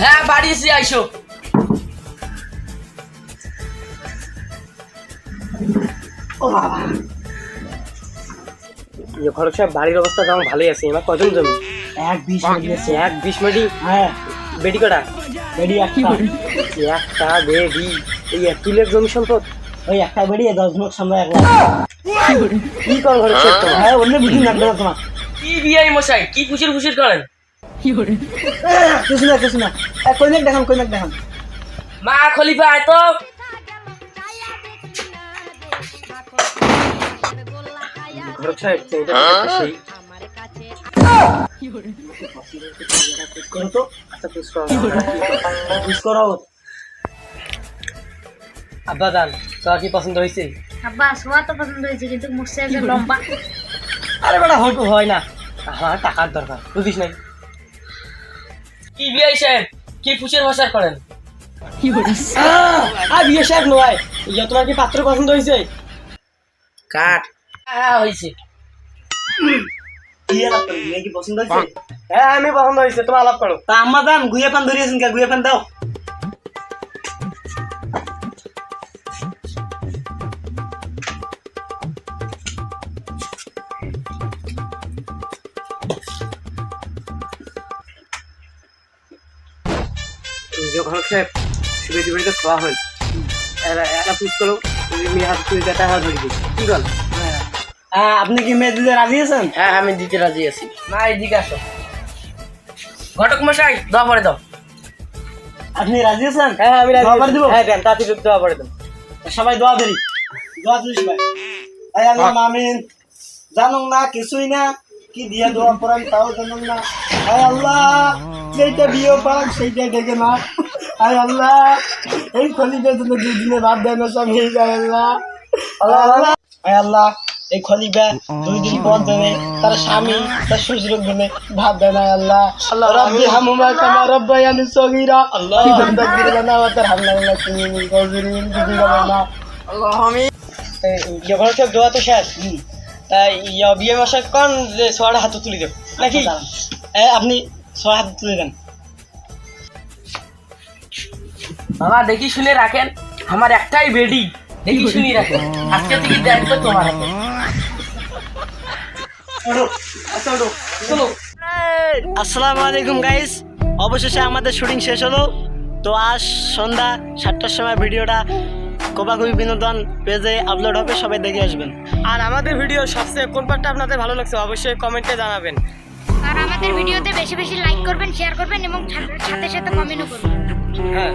হ্যাঁ বাড়ি এসে আইসো। ও বাবা ঘটক সাহেব বাড়ির অবস্থা তেমন ভালোই আছে। এবার কজন জমি? 1-20 মিনিট আছে। 1-20 মিনিট। হ্যাঁ বেডি কটা? বেড়ি একটা বেডি। এই 1 কিলোর জমি সম্পদ। ওই একটা বেড়ি 10 লোক সামনে 1 লাখ। কি কর ঘটক সাহেব তোমার? হ্যাঁ অন্য বুঝি লাগবে না তোমার। কি বিয়াই মশাই, কি ফুসির ফুসির করেন? কিছু না কইনাক দেখান। মা খলিফা আয় তো। ঘটক সাহেব এটা সেই করো তো। আচ্ছা পুষ করো। আব্বা জান তোমার কি পছন্দ হয়েছে? আব্বা সোয়া তো পছন্দ হয়েছে কিন্তু মুখে যে লম্বা। আরে বেটা হয়তো হয় না, আমার টাকার দরকার, বুঝিস নাই? কি বিয়াই সাহেব, কি ফুসির ভাষার করেন? বিয়ে সাহেব নয়, তোমার কি পাত্র পছন্দ হয়েছে? কাট। হ্যাঁ হয়েছে। কি আলাপ করি মেয়ে কি পছন্দ হয়েছে? হ্যাঁ আমি পছন্দ হয়েছে, তোমার আলাপ করো। তা আম্মা দাম গুইয়া পান ধরিয়েছেন কে? গুইয়া পান দাও। ঘটক সাহেব সুবেদি বাড়িতে খাওয়া হল, একটা পুষ করো, মেয়ে হাত তুই দেখা হাত ধরি দিই, কি বল? আপনি কি মেয়ে দিতে রাজি আছেন? হ্যাঁ আমি দিতে রাজি আছি। মা এদিকে আসো। ঘটক মশাই দোয়া পড়ে দাও। আপনি রাজি আছেন? হ্যাঁ আমি রাজি দোয়া করে আছি। দিব? হ্যাঁ দেন তাড়াতাড়ি দোয়া পড়ে দেন। সবাই দোয়া দেরি, দোয়া দিস ভাই। আয় আল্লাহ আমিন। জানুন না কিছুই না, কি দিয়া দোয়া করেন তাও জানুন না। আয় আল্লাহ যেটা বিয়ে পাক সেইটা ডেকে না। আয় আল্লাহ এই খলিফার জন্য 2 দিনে ভাত দেয় না স্বামী। আয় আল্লাহ আল্লাহ আয় আল্লাহ এই খলিফা 2 দিন পর দেবে তার স্বামী তার শ্বশুর দেবে ভাত দেয় না। আল্লাহ রব্বি হামুমা কামা রব্বায়ানি সগীরা। আল্লাহ তাকবীর বানা ওয়া তারহামনা কুমিন গফিরিন বিদিনা। আল্লাহ আমিন। ঘটক সাহেব দোয়া তো শেষ, তাই বিয়ে মশাই কন যে সোয়াটা হাতে তুলে দেব নাকি? আপনি 6 হাত তুলে দেন। বাবা দেখি শুনে রাখেন, আমার একটাই বেডি, দেখি শুনি রাখেন। আজকে থেকে দায়িত্ব তোমার হাতে। চলো। আসসালামু আলাইকুম গাইস, অবশেষে আমাদের শুটিং শেষ হলো। তো আজ সন্ধ্যা 7টার সময় ভিডিওটা কোপাকুপি বিনোদন পেজে আপলোড হবে, সবাই দেখে আসবেন। আর আমাদের ভিডিও সবচেয়ে কোন পার্টটা আপনাদের ভালো লাগছে অবশ্যই কমেন্টে জানাবেন। আর আমাদের ভিডিওতে বেশি বেশি লাইক করবেন, শেয়ার করবেন এবং সাথে সাথে কমেন্টও করবেন। হ্যাঁ